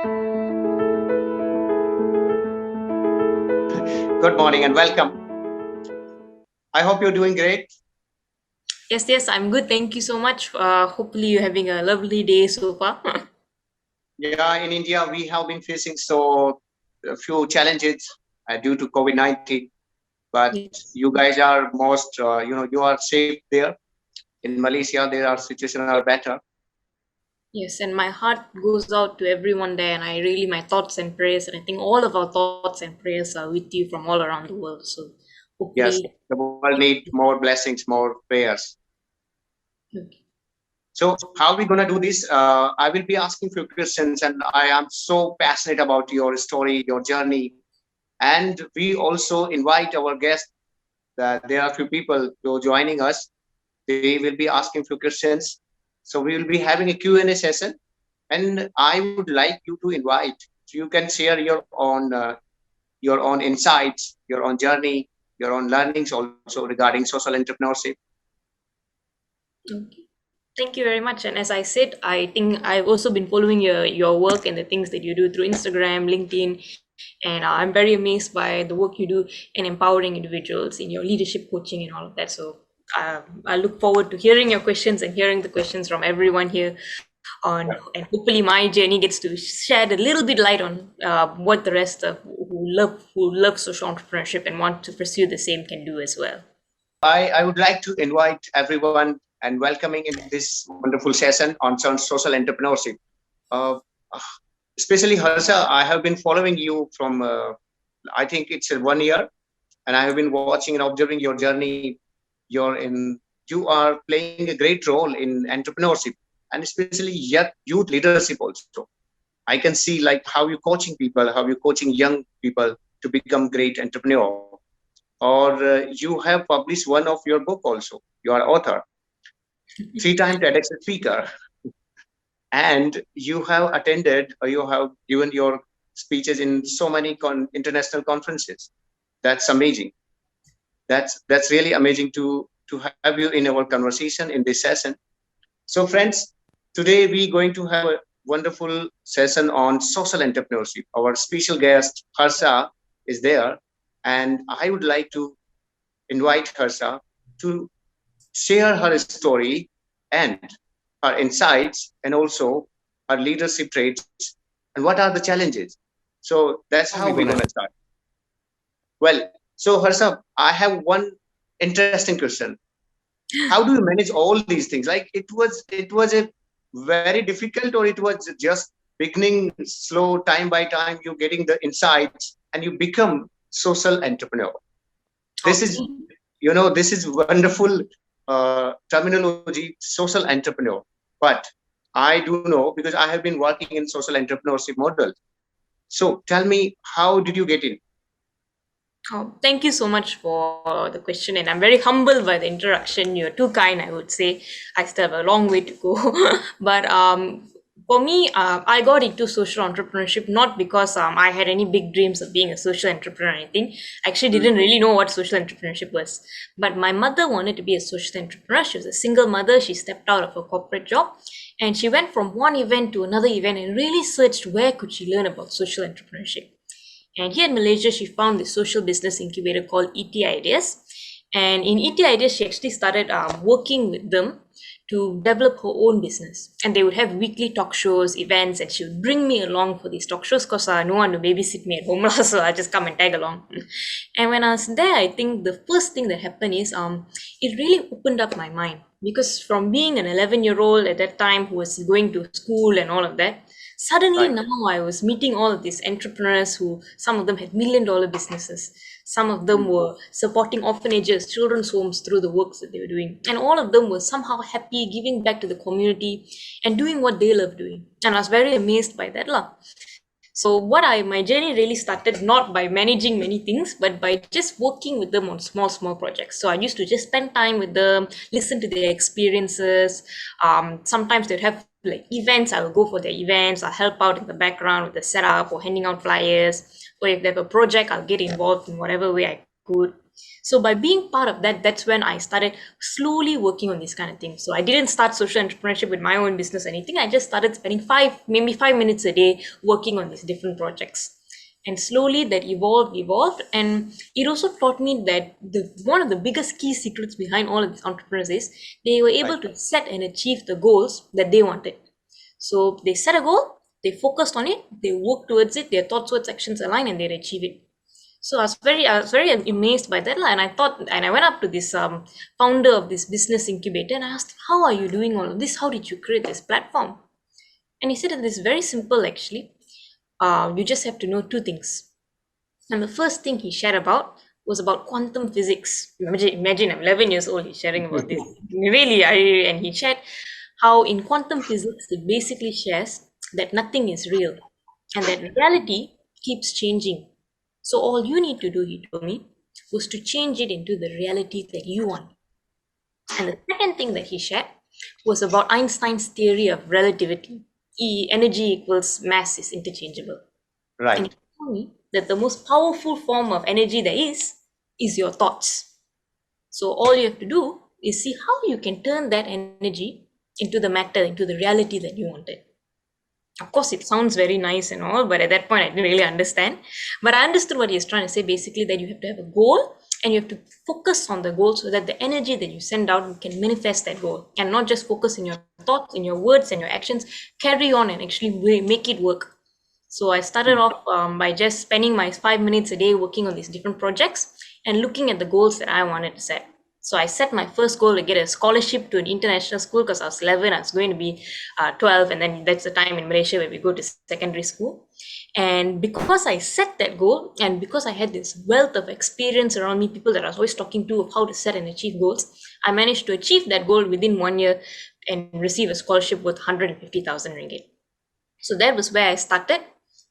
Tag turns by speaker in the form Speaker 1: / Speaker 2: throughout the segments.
Speaker 1: Good morning and welcome. I hope you're doing great.
Speaker 2: Yes, I'm good. Thank you so much. Hopefully, you're having a lovely day so far.
Speaker 1: Yeah, in India, we have been facing a few challenges due to COVID-19, but
Speaker 2: Yes.
Speaker 1: you guys are you are safe there. In Malaysia, their situation are better.
Speaker 2: Yes, and my heart goes out to everyone there, and my thoughts and prayers, and I think all of our thoughts and prayers are with you from all around the world. So,
Speaker 1: Yes,
Speaker 2: hopefully,
Speaker 1: the world need more blessings, more prayers.
Speaker 2: okay.
Speaker 1: So how are we gonna do this? I will be asking few questions, and I am so passionate about your story, your journey, and we also invite our guests. That there are few people who are joining us. They will be asking few questions. So we will be having a Q&A session, and I would like you to invite. So you can share your own insights, your own journey, your own learnings also regarding social entrepreneurship.
Speaker 2: Okay. Thank you very much. And as I said, I think I've also been following your work and the things that you do through Instagram, LinkedIn, and I'm very amazed by the work you do in empowering individuals in your leadership coaching and all of that. So I look forward to hearing your questions and hearing the questions from everyone here on, and hopefully my journey gets to shed a little bit light on what the rest of who love social entrepreneurship and want to pursue the same can do as well.
Speaker 1: I would like to invite everyone and welcoming in this wonderful session on social entrepreneurship. Uh, Especially Harsha, I have been following you from I think it's 1 year, and I have been watching and observing your journey. You are playing a great role in entrepreneurship, and especially youth leadership also. I can see like how you coaching people, how you coaching young people to become great entrepreneur. Or you have published one of your book also. You are author, 3 time TEDx speaker, and you have attended or you have given your speeches in so many international conferences. That's amazing. That's really amazing to have you in our conversation in this session. So friends, today we're going to have a wonderful session on social entrepreneurship. Our special guest Harsha is there, and I would like to invite Harsha to share her story and her insights, and also her leadership traits, and what are the challenges. So that's how we're going to start. Well, so Harsha, I have one interesting question. How do you manage all these things? Like it was a very difficult, or it was just beginning slow, time by time you getting the insights and you become social entrepreneur. This is,
Speaker 2: Okay.
Speaker 1: this is wonderful terminology, social entrepreneur. But I do know because I have been working in social entrepreneurship model. So tell me, how did you get in?
Speaker 2: Oh, thank you so much for the question, and I'm very humbled by the introduction. You're too kind, I would say. I still have a long way to go, but for me, I got into social entrepreneurship not because I had any big dreams of being a social entrepreneur or anything. I actually didn't really know what social entrepreneurship was, but my mother wanted to be a social entrepreneur. She was a single mother. She stepped out of her corporate job, and she went from one event to another event and really searched where could she learn about social entrepreneurship. And here in Malaysia, she found this social business incubator called ET Ideas. And in ET Ideas, she actually started working with them to develop her own business. And they would have weekly talk shows, events, and she would bring me along for these talk shows because no one to babysit me at home, so I just come and tag along. And when I was there, I think the first thing that happened is it really opened up my mind, because from being an 11-year-old at that time who was going to school and all of that, suddenly
Speaker 1: Right.
Speaker 2: now I was meeting all of these entrepreneurs who, some of them had $1 million businesses. Some of them were supporting orphanages, children's homes through the works that they were doing. And all of them were somehow happy, giving back to the community and doing what they love doing. And I was very amazed by that. So my journey really started not by managing many things, but by just working with them on small projects. So I used to just spend time with them, listen to their experiences. Sometimes they'd have like events. I'll go for their events. I'll help out in the background with the setup or handing out flyers. Or if they have a project, I'll get involved in whatever way I could. So by being part of that, that's when I started slowly working on this kind of thing. So I didn't start social entrepreneurship with my own business or anything. I just started spending maybe 5 minutes a day working on these different projects. And slowly that evolved. And it also taught me that one of the biggest key secrets behind all of these entrepreneurs is they were able to set and achieve the goals that they wanted. So they set a goal, they focused on it, they worked towards it, their thoughts, words, actions align, and they achieve it. So I was very amazed by that, and I went up to this founder of this business incubator, and I asked, "How are you doing all of this? How did you create this platform?" And he said that it's very simple actually. You just have to know two things. And the first thing he shared about was about quantum physics. Imagine I'm 11 years old, he's sharing about this. Really, and he shared how in quantum physics, it basically shares that nothing is real and that reality keeps changing. So all you need to do, he told me, was to change it into the reality that you want. And the second thing that he shared was about Einstein's theory of relativity. Energy equals mass is interchangeable. And he
Speaker 1: Right.
Speaker 2: told me that the most powerful form of energy there is your thoughts. So all you have to do is see how you can turn that energy into the matter, into the reality that you wanted. Of course, it sounds very nice and all, but at that point, I didn't really understand. But I understood what he's trying to say, basically, that you have to have a goal and you have to focus on the goal so that the energy that you send out can manifest that goal and not just focus in your thoughts, in your words and your actions, carry on and actually make it work. So I started off by just spending my 5 minutes a day working on these different projects and looking at the goals that I wanted to set. So I set my first goal to get a scholarship to an international school because I was 11, I was going to be 12, and then that's the time in Malaysia where we go to secondary school. And because I set that goal and because I had this wealth of experience around me, people that I was always talking to of how to set and achieve goals, I managed to achieve that goal within 1 year and receive a scholarship worth 150,000 ringgit. So that was where I started.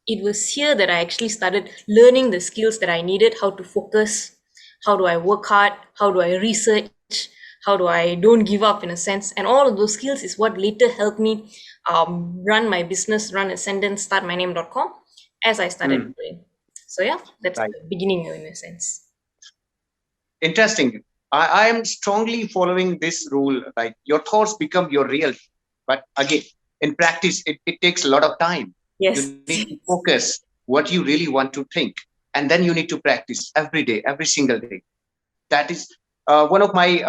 Speaker 2: It was here that I actually started learning the skills that I needed, how to focus, how do I work hard, how do I research, how do I don't give up in a sense. And all of those skills is what later helped me run my business, run Ascendance, start MyName.com as I started doing. So yeah, that's
Speaker 1: Right.
Speaker 2: the beginning in a sense.
Speaker 1: Interesting. I am strongly following this rule. Like your thoughts become your real, but again, in practice, it takes a lot of time.
Speaker 2: Yes.
Speaker 1: You need to focus what you really want to think, and then you need to practice every day, every single day. That is one of my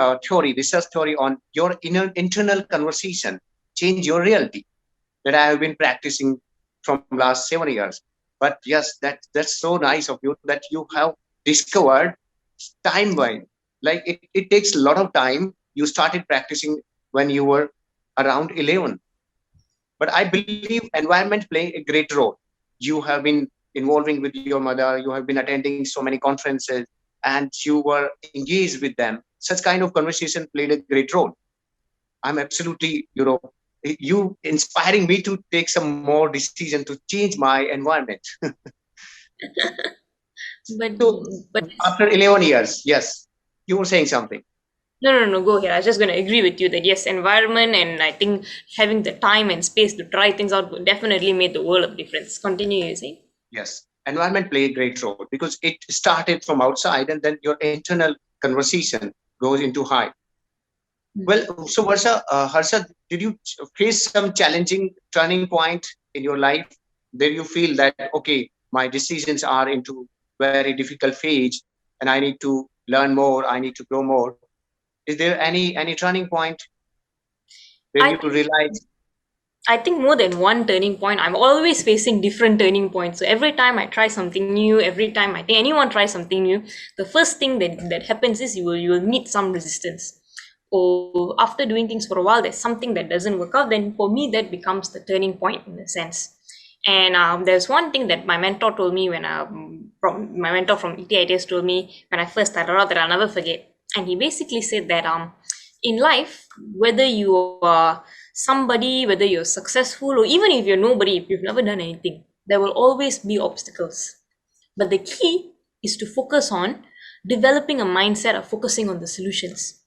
Speaker 1: research theory on your internal conversation, change your reality, that I have been practicing from last 7 years. But yes, that's so nice of you that you have discovered time wise. Like it takes a lot of time. You started practicing when you were around 11. But I believe environment play a great role. You have been involving with your mother, you have been attending so many conferences, and you were engaged with them. Such kind of conversation played a great role. I'm absolutely, you inspiring me to take some more decision to change my environment.
Speaker 2: But
Speaker 1: So
Speaker 2: but
Speaker 1: after 11 years, yes, you were saying something.
Speaker 2: no, go ahead. I was just going to agree with you that yes, environment and I think having the time and space to try things out definitely made the world of difference. Continue using.
Speaker 1: Yes, environment play a great role because it started from outside and then your internal conversation goes into high. Well, so Harsha, did you face some challenging turning point in your life? Did you feel that, okay, my decisions are into very difficult phase and I need to learn more, I need to grow more? Is there any turning point where
Speaker 2: I
Speaker 1: you realize?
Speaker 2: I think more than one turning point. I'm always facing different turning points. So every time I try something new, every time I think anyone tries something new, the first thing that happens is you will meet some resistance. Or after doing things for a while, there's something that doesn't work out. Then for me, that becomes the turning point in a sense. And there's one thing that my mentor told me from my mentor from ETITS told me when I first started out that I'll never forget. And he basically said that in life, whether you are somebody, whether you're successful, or even if you're nobody, if you've never done anything, there will always be obstacles. But the key is to focus on developing a mindset of focusing on the solutions,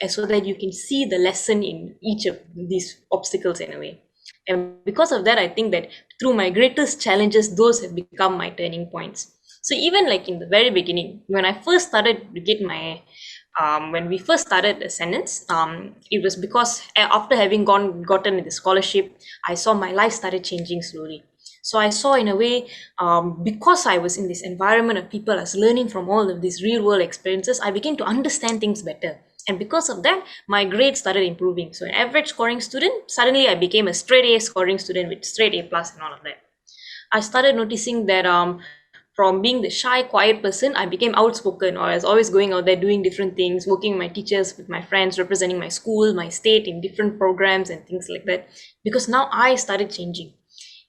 Speaker 2: and so that you can see the lesson in each of these obstacles in a way. And because of that, I think that through my greatest challenges, those have become my turning points. So even like in the very beginning, when I first started to get my when we first started Ascendance, it was because after having gotten the scholarship, I saw my life started changing slowly. So I saw in a way, because I was in this environment of people, I was learning from all of these real world experiences, I began to understand things better. And because of that, my grades started improving. So an average scoring student, suddenly I became a straight A scoring student with straight A plus and all of that. I started noticing that from being the shy, quiet person, I became outspoken, or I was always going out there doing different things, working with my teachers, with my friends, representing my school, my state in different programs and things like that. Because now I started changing.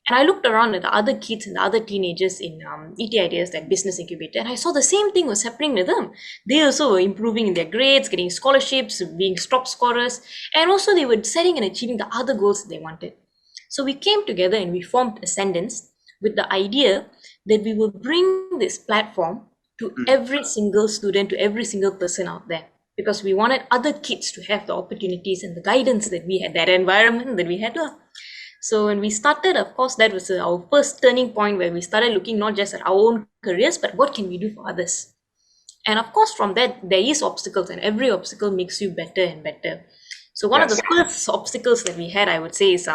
Speaker 2: And I looked around at the other kids and the other teenagers in ET Ideas, that business incubator, and I saw the same thing was happening to them. They also were improving in their grades, getting scholarships, being top scorers, and also they were setting and achieving the other goals that they wanted. So we came together and we formed Ascendance with the idea that we will bring this platform to every single student, to every single person out there. Because we wanted other kids to have the opportunities and the guidance that we had, that environment that we had. So when we started, of course, that was our first turning point where we started looking not just at our own careers, but what can we do for others? And of course, from that, there is obstacles, and every obstacle makes you better and better. So one of the first obstacles that we had, I would say, is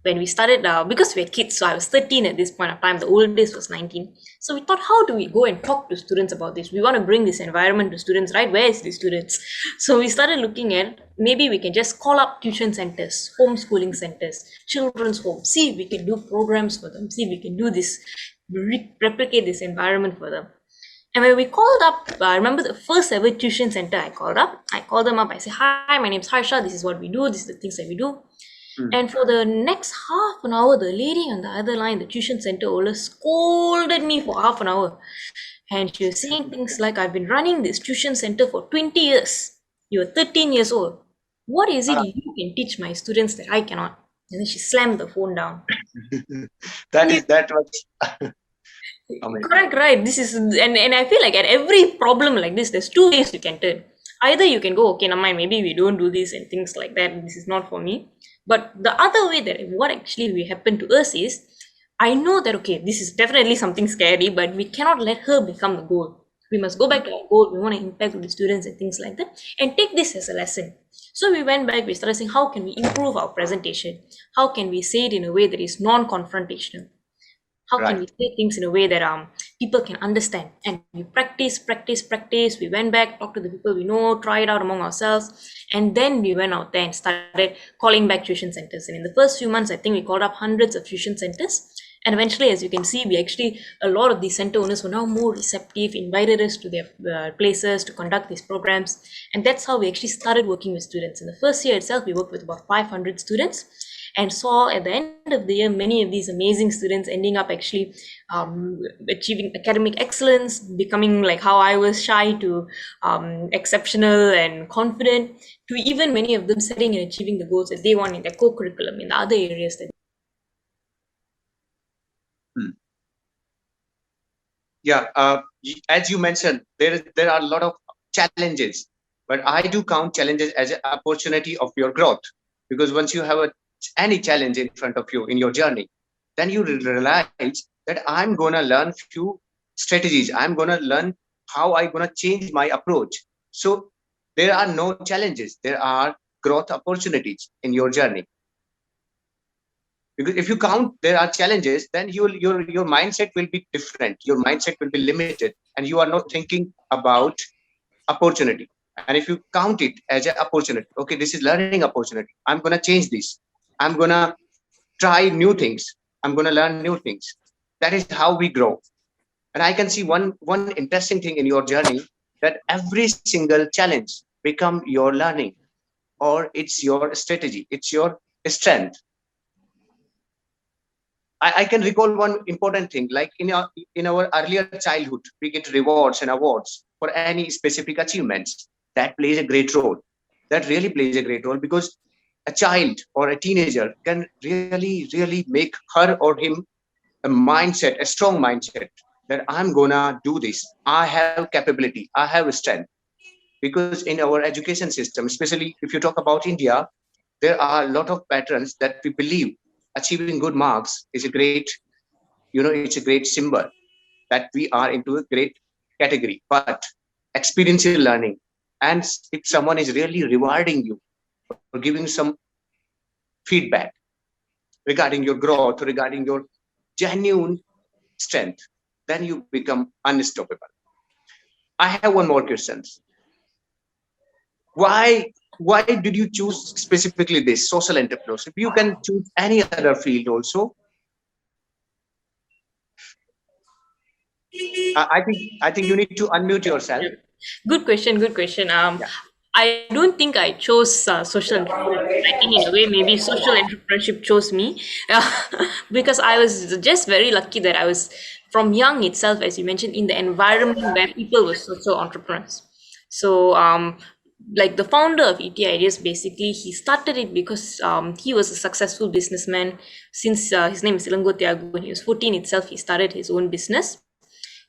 Speaker 2: when we started, because we were kids, so I was 13 at this point of time, the oldest was 19. So we thought, how do we go and talk to students about this? We want to bring this environment to students, right? Where is the students? So we started looking at, maybe we can just call up tuition centers, homeschooling centers, children's homes, see if we can do programs for them, see if we can do this, replicate this environment for them. And when we called up, I remember the first ever tuition center I called them up, I said, hi, my name's Harsha, this is what we do, this is the things that we do. And for the next half an hour, the lady on the other line, the tuition center owner, scolded me for half an hour. And she was saying things like, I've been running this tuition center for 20 years. You're 13 years old. What is it you can teach my students that I cannot? And then she slammed the phone down.
Speaker 1: that was amazing.
Speaker 2: Correct, right. This is, and I feel like at every problem like this, there's two ways you can turn. Either you can go, okay, never mind, maybe we don't do this and things like that. This is not for me. But the other way that what actually will happen to us is, I know that, okay, this is definitely something scary, but we cannot let her become the goal. We must go back to our goal. We want to impact with the students and things like that, and take this as a lesson. So we went back, we started saying, how can we improve our presentation? How can we say it in a way that is non-confrontational? How can we say things in a way that people can understand? And we practice. We went back, talked to the people we know, tried it out among ourselves, and then we went out there and started calling back tuition centers. And in the first few months, I think we called up hundreds of tuition centers. And eventually, as you can see, a lot of these center owners were now more receptive, invited us to their places to conduct these programs. And that's how we actually started working with students. In the first year itself, we worked with about 500 students, and saw at the end of the year many of these amazing students ending up actually achieving academic excellence, becoming like how I was, shy to exceptional and confident, to even many of them setting and achieving the goals that they want in their co-curriculum in the other areas that.
Speaker 1: Yeah, as you mentioned, there are a lot of challenges, but I do count challenges as an opportunity of your growth, because once you have any challenge in front of you in your journey, then you realize that I'm going to learn few strategies. I'm going to learn how I'm going to change my approach. So there are no challenges. There are growth opportunities in your journey. Because if you count there are challenges, then your mindset will be different. Your mindset will be limited, and you are not thinking about opportunity. And if you count it as an opportunity, okay, this is learning opportunity. I'm going to change this. I'm going to try new things. I'm going to learn new things. That is how we grow. And I can see one interesting thing in your journey, that every single challenge become your learning, or it's your strategy. It's your strength. I can recall one important thing, like in our earlier childhood, we get rewards and awards for any specific achievements. That plays a great role. That really plays a great role, because a child or a teenager can really make her or him a strong mindset, that I'm gonna do this. I have capability. I have strength. Because in our education system, especially if you talk about India, there are a lot of patterns that we believe achieving good marks is a great, it's a great symbol. that we are into a great category. But experiential learning, and if someone is really rewarding you or giving some feedback regarding your growth, regarding your genuine strength, then you become unstoppable. I have one more question. Why did you choose specifically this social entrepreneurship? You can choose any other field also. I think you need to unmute yourself.
Speaker 2: Yeah. Good question. Good question.
Speaker 1: Yeah.
Speaker 2: I don't think I chose social entrepreneurship. I think in a way maybe social entrepreneurship chose me, because I was just very lucky that I was from young itself, as you mentioned, in the environment where people were social entrepreneurs. So like the founder of ET Ideas, basically he started it because he was a successful businessman. Since his name is Ilango Tiago, when he was 14 itself, he started his own business.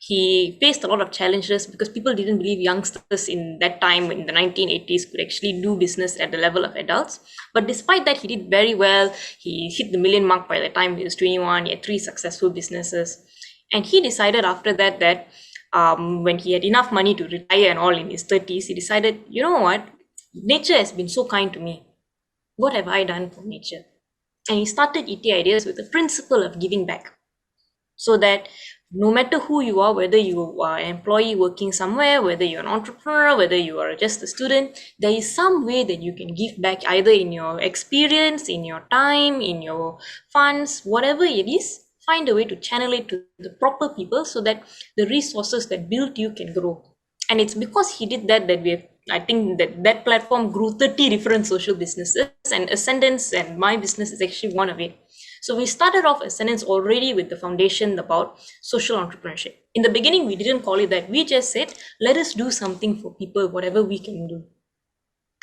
Speaker 2: He faced a lot of challenges because people didn't believe youngsters in that time in the 1980s could actually do business at the level of adults. But despite that, he did very well. He hit the million mark by the time he was 21. He had 3 successful businesses. And he decided after that when he had enough money to retire and all in his 30s, he decided, you know what? Nature has been so kind to me. What have I done for nature? And he started ET Ideas with the principle of giving back, so that no matter who you are, whether you are an employee working somewhere, whether you're an entrepreneur, whether you are just a student, there is some way that you can give back, either in your experience, in your time, in your funds, whatever it is. Find a way to channel it to the proper people so that the resources that built you can grow. And it's because he did that that we have, I think that platform grew 30 different social businesses, and Ascendance and my business is actually one of it. So we started off Ascendance already with the foundation about social entrepreneurship. In the beginning, we didn't call it that. We just said, let us do something for people, whatever we can do.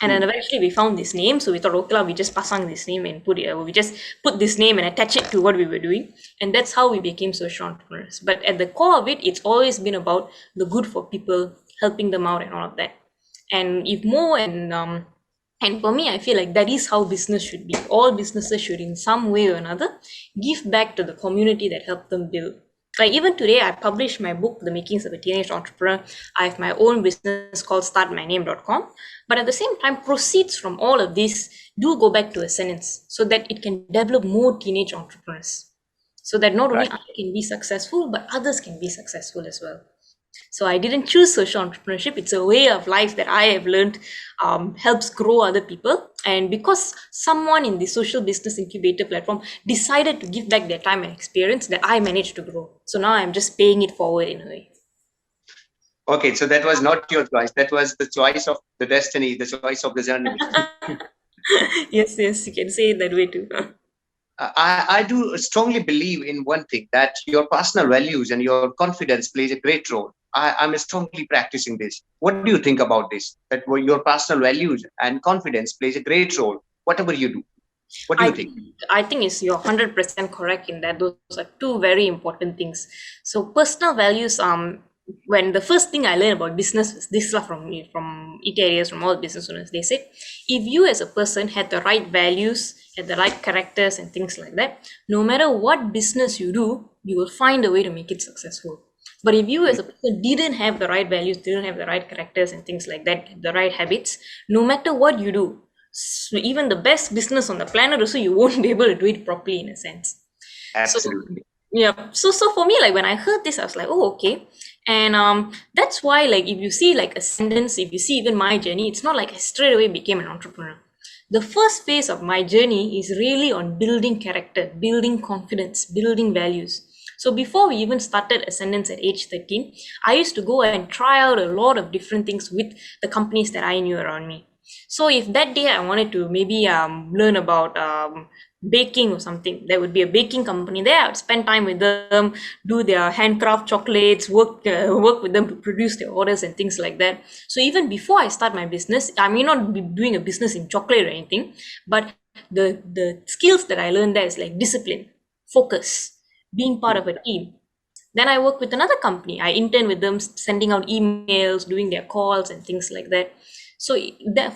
Speaker 2: And then eventually we found this name. So we thought, okay, we just pasang this name and we just put this name and attach it to what we were doing. And that's how we became social entrepreneurs. But at the core of it, it's always been about the good for people, helping them out and all of that. And if more and for me, I feel like that is how business should be. All businesses should, in some way or another, give back to the community that helped them build. Like even today, I published my book, The Makings of a Teenage Entrepreneur. I have my own business called startmyname.com. But at the same time, proceeds from all of this do go back to Ascendance so that it can develop more teenage entrepreneurs. So that not only
Speaker 1: Right.
Speaker 2: I can be successful, but others can be successful as well. So I didn't choose social entrepreneurship. It's a way of life that I have learned helps grow other people. And because someone in the social business incubator platform decided to give back their time and experience, that I managed to grow. So now I'm just paying it forward in a way.
Speaker 1: Okay, so that was not your choice. That was the choice of the destiny, the choice of the journey.
Speaker 2: Yes, you can say it that way too.
Speaker 1: I do strongly believe in one thing, that your personal values and your confidence plays a great role. I'm strongly practicing this. What do you think about this? That your personal values and confidence plays a great role, whatever you do. What do you
Speaker 2: I
Speaker 1: think?
Speaker 2: I think you're 100% correct in that. Those are two very important things. So personal values, when the first thing I learned about business was this lah from me, from ET areas, from all business owners. They said, if you as a person had the right values, had the right characters and things like that, no matter what business you do, you will find a way to make it successful. But if you as a person didn't have the right values, didn't have the right characters and things like that, the right habits, no matter what you do, so even the best business on the planet also, you won't be able to do it properly in a sense. So
Speaker 1: Absolutely.
Speaker 2: yeah, so for me, like when I heard this, I was like, oh, okay. And that's why, like, if you see like Ascendance, if you see even my journey, it's not like I straight away became an entrepreneur. The first phase of my journey is really on building character, building confidence, building values. So before we even started Ascendance at age 13, I used to go and try out a lot of different things with the companies that I knew around me. So if that day I wanted to maybe learn about baking or something, there would be a baking company there. I would spend time with them, do their handcraft chocolates, work with them to produce their orders and things like that. So even before I start my business, I may not be doing a business in chocolate or anything, but the skills that I learned there is like discipline, focus, being part of a team. Then I work with another company. I intern with them, sending out emails, doing their calls and things like that. So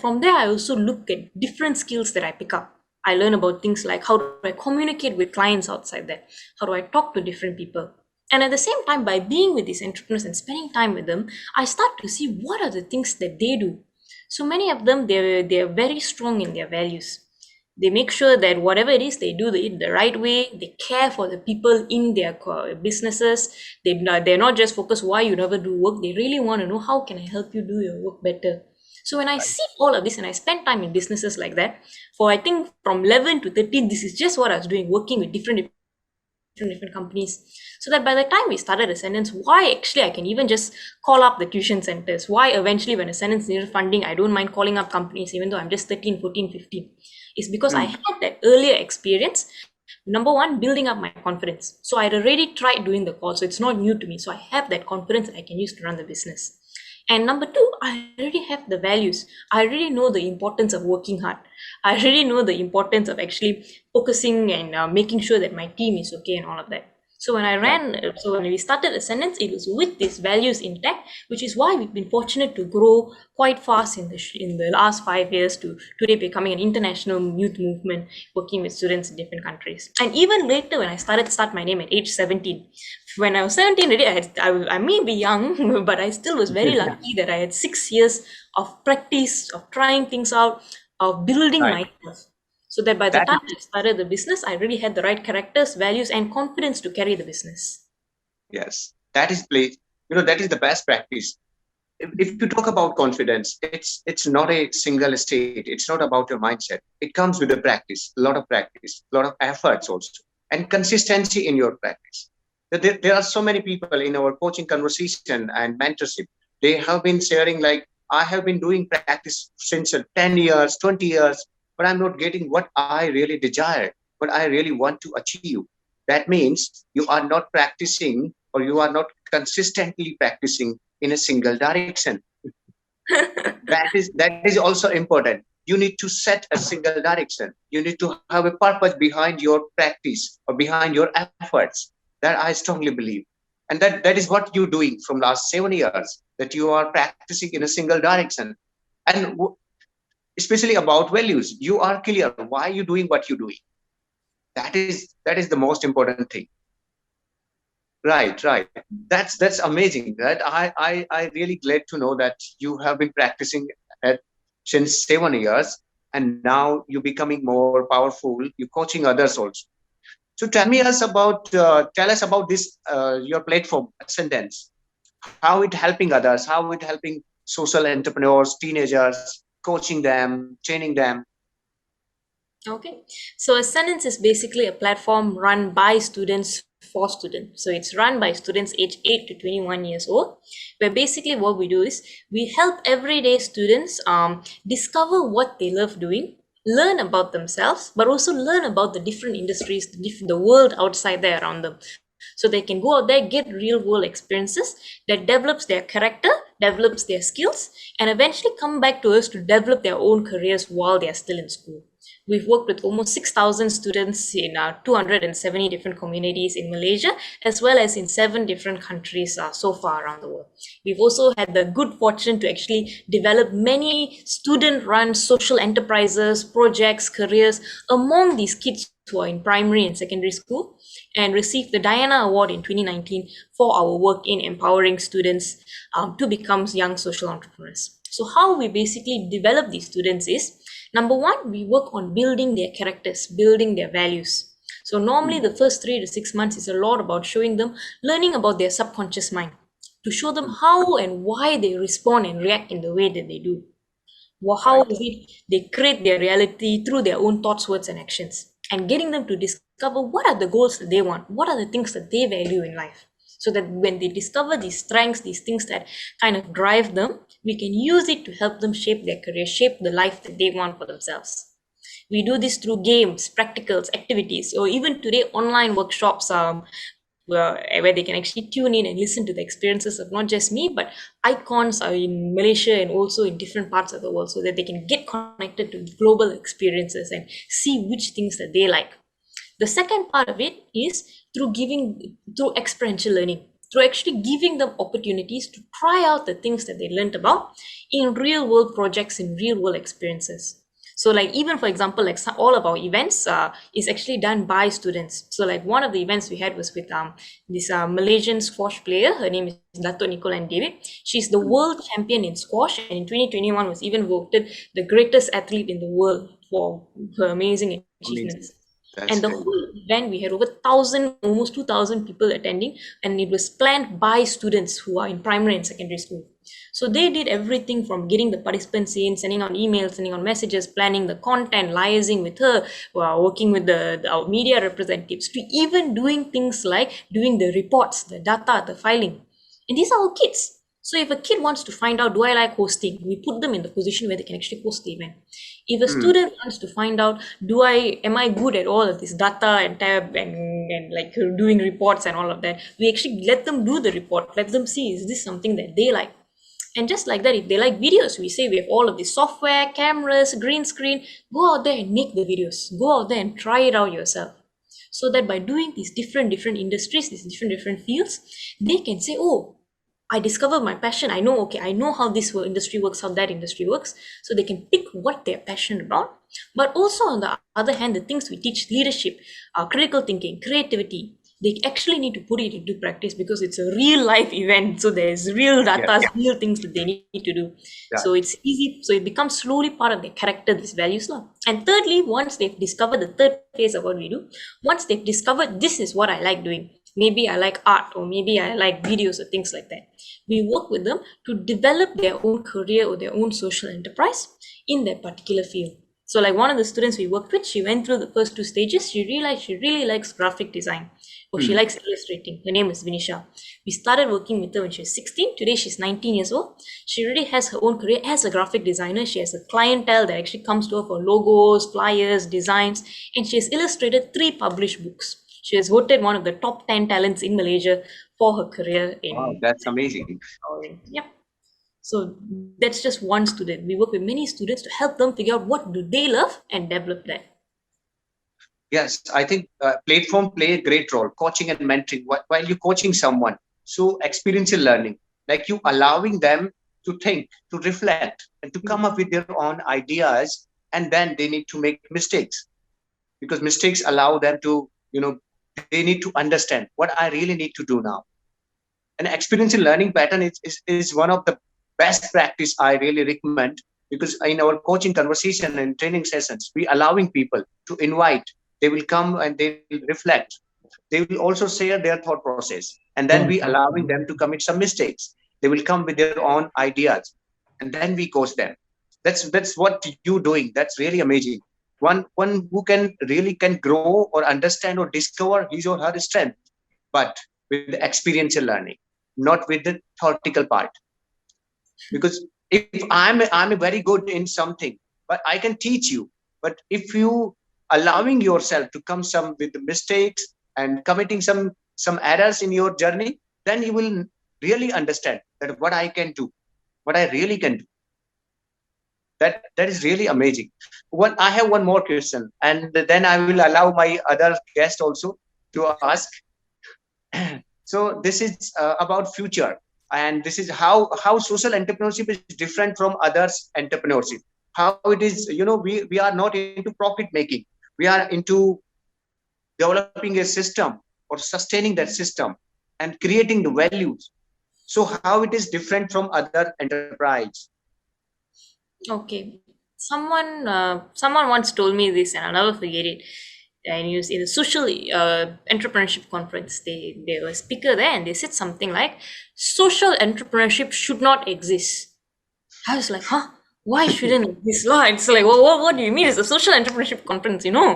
Speaker 2: from there, I also look at different skills that I pick up. I learn about things like how do I communicate with clients outside that? How do I talk to different people? And at the same time, by being with these entrepreneurs and spending time with them, I start to see what are the things that they do. So many of them, they're very strong in their values. They make sure that whatever it is they do it the right way. They care for the people in their businesses. They're not just focused why you never do work. They really want to know how can I help you do your work better. So when I
Speaker 1: Right.
Speaker 2: see all of this and I spend time in businesses like that, for I think from 11 to 13, this is just what I was doing, working with different companies. So that by the time we started Ascendance, why actually I can even just call up the tuition centers. Why eventually when Ascendance needed funding, I don't mind calling up companies even though I'm just 13, 14, 15. It's because I
Speaker 1: Mm.
Speaker 2: had that earlier experience. Number one, building up my confidence. So I'd already tried doing the call, so it's not new to me. So I have that confidence that I can use to run the business. And number two, I already have the values. I already know the importance of working hard. I already know the importance of actually focusing and making sure that my team is okay and all of that. So
Speaker 1: Right.
Speaker 2: so when we started Ascendance, it was with these values intact, which is why we've been fortunate to grow quite fast in the last 5 years to today becoming an international youth movement, working with students in different countries. And even later, when I start my name at age 17. When I was 17, really, I may be young, but I still was very lucky that I had 6 years of practice, of trying things out, of building
Speaker 1: Right.
Speaker 2: myself. So that by the
Speaker 1: That
Speaker 2: time
Speaker 1: is,
Speaker 2: I started the business, I really had the right characters, values, and confidence to carry the business.
Speaker 1: yes, that is place. That is the best practice. If you talk about confidence, it's not a single state. It's not about your mindset. It comes with a practice, a lot of practice, a lot of efforts also, and consistency in your practice. There are so many people in our coaching conversation and mentorship. They have been sharing like, I have been doing practice since 10 years, 20 years, but I'm not getting what I really desire, what I really want to achieve. That means you are not practicing, or you are not consistently practicing in a single direction. That is also important. You need to set a single direction. You need to have a purpose behind your practice or behind your efforts. That I strongly believe. And that is what you're doing from last 7 years, that you are practicing in a single direction. And especially about values, you are clear why you're doing what you're doing. That is the most important thing. Right, right. That's amazing. That I really glad to know that you have been practicing at since 7 years, and now you're becoming more powerful. You're coaching others also. So tell us about this your platform Ascendance. How it helping others? How it helping social entrepreneurs, teenagers, coaching them, training them?
Speaker 2: Okay. So Ascendance is basically a platform run by students for students. So it's run by students aged 8 to 21 years old, where basically what we do is we help everyday students discover what they love doing, learn about themselves, but also learn about the different industries, the world outside there around them. So they can go out there, get real world experiences that develops their character, develops their skills, and eventually come back to us to develop their own careers while they are still in school. We've worked with almost 6,000 students in 270 different communities in Malaysia, as well as in 7 different countries so far around the world. We've also had the good fortune to actually develop many student-run social enterprises, projects, careers among these kids who are in primary and secondary school, and received the Diana Award in 2019 for our work in empowering students to become young social entrepreneurs. So how we basically develop these students is, number one, we work on building their characters, building their values. So normally
Speaker 1: Mm,
Speaker 2: the first 3 to 6 months is a lot about showing them, learning about their subconscious mind, to show them
Speaker 1: mm,
Speaker 2: how and why they respond and react in the way that they do. How
Speaker 1: right.
Speaker 2: is it they create their reality through their own thoughts, words, and actions, and getting them to discover what are the goals that they want, what are the things that they value in life. So that when they discover these strengths, these things that kind of drive them, we can use it to help them shape their career, shape the life that they want for themselves. We do this through games, practicals, activities, or even today online workshops where they can actually tune in and listen to the experiences of not just me, but icons are in Malaysia and also in different parts of the world, so that they can get connected to global experiences and see which things that they like. The second part of it is through experiential learning, through actually giving them opportunities to try out the things that they learned about in real world projects, in real world experiences. So like even for example, like all of our events is actually done by students. So like one of the events we had was with this Malaysian squash player. Her name is Dato Nicole and David. She's the world champion in squash, and in 2021 was even voted the greatest athlete in the world for her amazing
Speaker 1: Amazing.
Speaker 2: achievements.
Speaker 1: That's
Speaker 2: And the
Speaker 1: great.
Speaker 2: whole event, we had over 1,000, almost 2,000 people attending, and it was planned by students who are in primary and secondary school. So they did everything from getting the participants in, sending out emails, sending out messages, planning the content, liaising with her, working with our media representatives, to even doing things like doing the reports, the data, the filing. And these are all kids. So if a kid wants to find out, do I like hosting? We put them in the position where they can actually host the event. If a
Speaker 1: Hmm.
Speaker 2: student wants to find out, am I good at all of this data and tab and like doing reports and all of that, we actually let them do the report, let them see, is this something that they like? And just like that, if they like videos, we say we have all of the software, cameras, green screen, go out there and make the videos, go out there and try it out yourself. So that by doing these different industries, these different fields, they can say, oh, I discovered my passion. I know, okay, I know how this industry works, how that industry works. So they can pick what they're passionate about. But also on the other hand, the things we teach, leadership, critical thinking, creativity, they actually need to put it into practice because it's a real life event. So there's real data,
Speaker 1: Yes.
Speaker 2: real things that they need to do.
Speaker 1: Yeah.
Speaker 2: So it's easy. So it becomes slowly part of their character, these values. And thirdly, once they've discovered the third phase of what we do, once they've discovered this is what I like doing, maybe I like art or maybe I like videos or things like that, we work with them to develop their own career or their own social enterprise in their particular field. So like one of the students we worked with, she went through the first two stages. She realized she really likes graphic design, or she
Speaker 1: Hmm.
Speaker 2: likes illustrating. Her name is Vinisha. We started working with her when she was 16. Today she's 19 years old. She already has her own career as a graphic designer. She has a clientele that actually comes to her for logos, flyers, designs, and she has illustrated 3 published books. She was voted one of the top 10 talents in Malaysia for her career
Speaker 1: Wow,
Speaker 2: in
Speaker 1: that's amazing.
Speaker 2: drawing. Yep. So that's just one student. We work with many students to help them figure out what do they love and develop that.
Speaker 1: Yes, I think platform play a great role, coaching and mentoring while you're coaching someone. So experiential learning, like you allowing them to think, to reflect, and to come up with their own ideas, and then they need to make mistakes because mistakes allow them to, they need to understand what I really need to do now. An experiential learning pattern is one of the best practice I really recommend because in our coaching conversation and training sessions, we allowing people to invite, they will come and they will reflect. They will also share their thought process. And then we allowing them to commit some mistakes. They will come with their own ideas and then we coach them. That's what you doing. That's really amazing. One who can really can grow or understand or discover his or her strength, but with the experiential learning, not with the theoretical part. Because if I'm very good in something, but I can teach you. But if you allowing yourself to come some with the mistakes and committing some errors in your journey, then you will really understand that what I can do, what I really can do. That is really amazing. I have one more question, and then I will allow my other guest also to ask. So this is about future, and this is how social entrepreneurship is different from others entrepreneurship. How it is, we are not into profit making. We are into developing a system or sustaining that system and creating the values. So how it is different from other enterprise?
Speaker 2: Okay. Someone once told me this, and I'll never forget it. And it was in the social entrepreneurship conference. They were a speaker there, and they said something like, "Social entrepreneurship should not exist." I was like, "Huh? Why shouldn't it exist?" Lah, it's like, what do you mean? It's a social entrepreneurship conference, you know?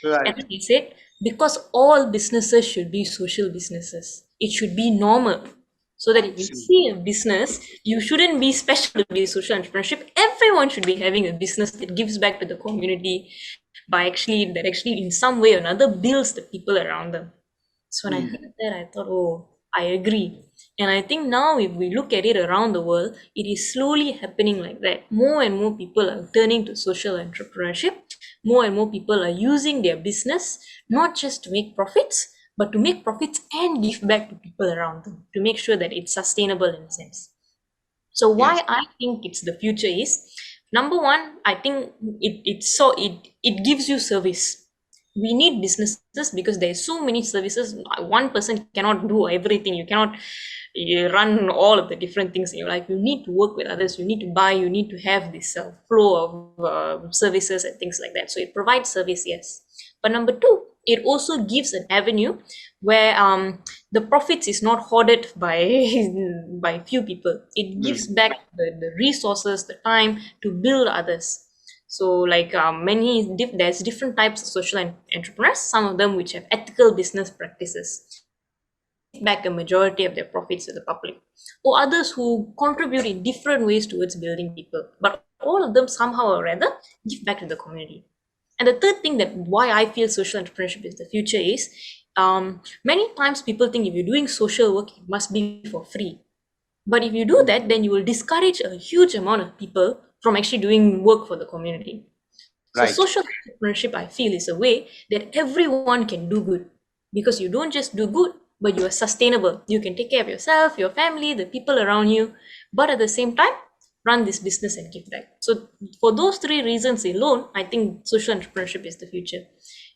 Speaker 2: And
Speaker 1: Right.
Speaker 2: then he said, because all businesses should be social businesses. It should be normal. So that if you
Speaker 1: Absolutely.
Speaker 2: see a business, you shouldn't be special to be social entrepreneurship. Everyone should be having a business that gives back to the community that actually in some way or another builds the people around them. So when I
Speaker 1: Hmm.
Speaker 2: heard that, I thought, oh, I agree. And I think now, if we look at it around the world, it is slowly happening like that. More and more people are turning to social entrepreneurship. More and more people are using their business not just to make profits, but to make profits and give back to people around them to make sure that it's sustainable in a sense. So
Speaker 1: Yes.
Speaker 2: why I think it's the future is Number one, I think it gives you service. We need businesses because there's so many services. One person cannot do everything. You cannot run all of the different things in your life. You need to work with others. You need to buy. You need to have this flow of services and things like that. So it provides service, yes. But number two, it also gives an avenue where the profits is not hoarded by by few people. It gives back the resources, the time to build others. So like there's different types of entrepreneurs, some of them which have ethical business practices, give back a majority of their profits to the public, or others who contribute in different ways towards building people, but all of them somehow or rather give back to the community. And the third thing that why I feel social entrepreneurship is the future is, many times people think if you're doing social work, it must be for free. But if you do that, then you will discourage a huge amount of people from actually doing work for the community. So
Speaker 1: Right.
Speaker 2: social entrepreneurship, I feel, is a way that everyone can do good, because you don't just do good, but you are sustainable. You can take care of yourself, your family, the people around you, but at the same time, run this business and give back. So for those three reasons alone, I think social entrepreneurship is the future.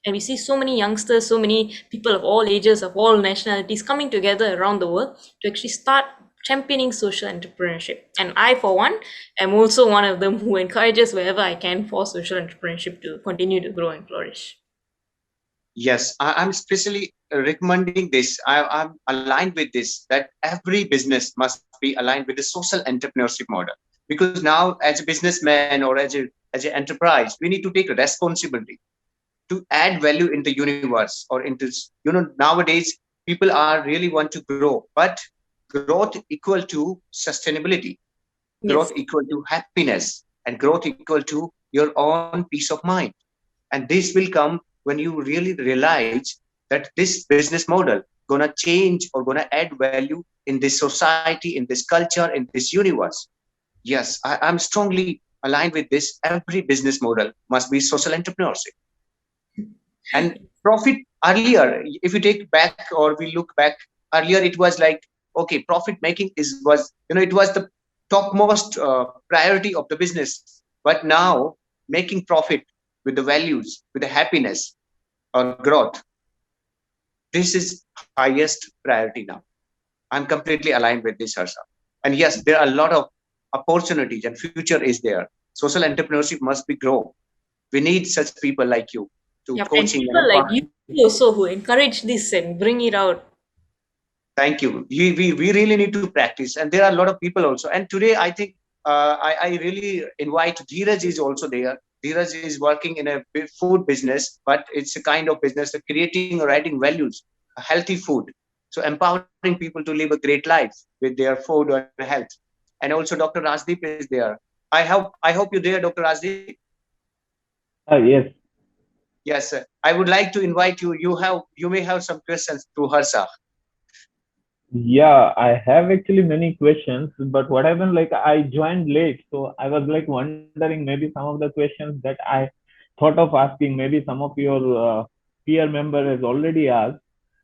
Speaker 2: And we see so many youngsters, so many people of all ages, of all nationalities coming together around the world to actually start championing social entrepreneurship. And I, for one, am also one of them who encourages wherever I can for social entrepreneurship to continue to grow and flourish.
Speaker 1: Yes, I'm especially recommending this. I'm aligned with this, that every business must be aligned with the social entrepreneurship model. Because now, as a businessman or as an enterprise, we need to take a responsibility to add value in the universe or into, nowadays people are really want to grow, but growth equal to sustainability, growth
Speaker 2: Yes.
Speaker 1: equal to happiness, and growth equal to your own peace of mind. And this will come when you really realize that this business model gonna change or gonna add value in this society, in this culture, in this universe. Yes, I'm strongly aligned with this. Every business model must be social entrepreneurship. And profit, earlier, if you take back or we look back, earlier it was like, okay, profit making it was the topmost priority of the business. But now, making profit with the values, with the happiness or growth, this is highest priority now. I'm completely aligned with this, Harsha. And yes, there are a lot of opportunities and future is there. Social entrepreneurship must be grow. We need such people like you to
Speaker 2: Yep. And
Speaker 1: coaching and
Speaker 2: people like
Speaker 1: empower.
Speaker 2: you also who encourage this and bring it out.
Speaker 1: Thank you. We really need to practice. And there are a lot of people also. And today, I think I really invite Dheeraj is also there. Dheeraj is working in a food business, but it's a kind of business of creating or adding values, a healthy food. So empowering people to live a great life with their food and health. And also Dr. Rajdeep is there. I hope you're there, Dr. Rajdeep.
Speaker 3: Yes.
Speaker 1: Yes, sir. I would like to invite you. You may have some questions to Harsha.
Speaker 3: Yeah, I have actually many questions, but what happened, like I joined late, so I was like wondering maybe some of the questions that I thought of asking, maybe some of your peer member has already asked,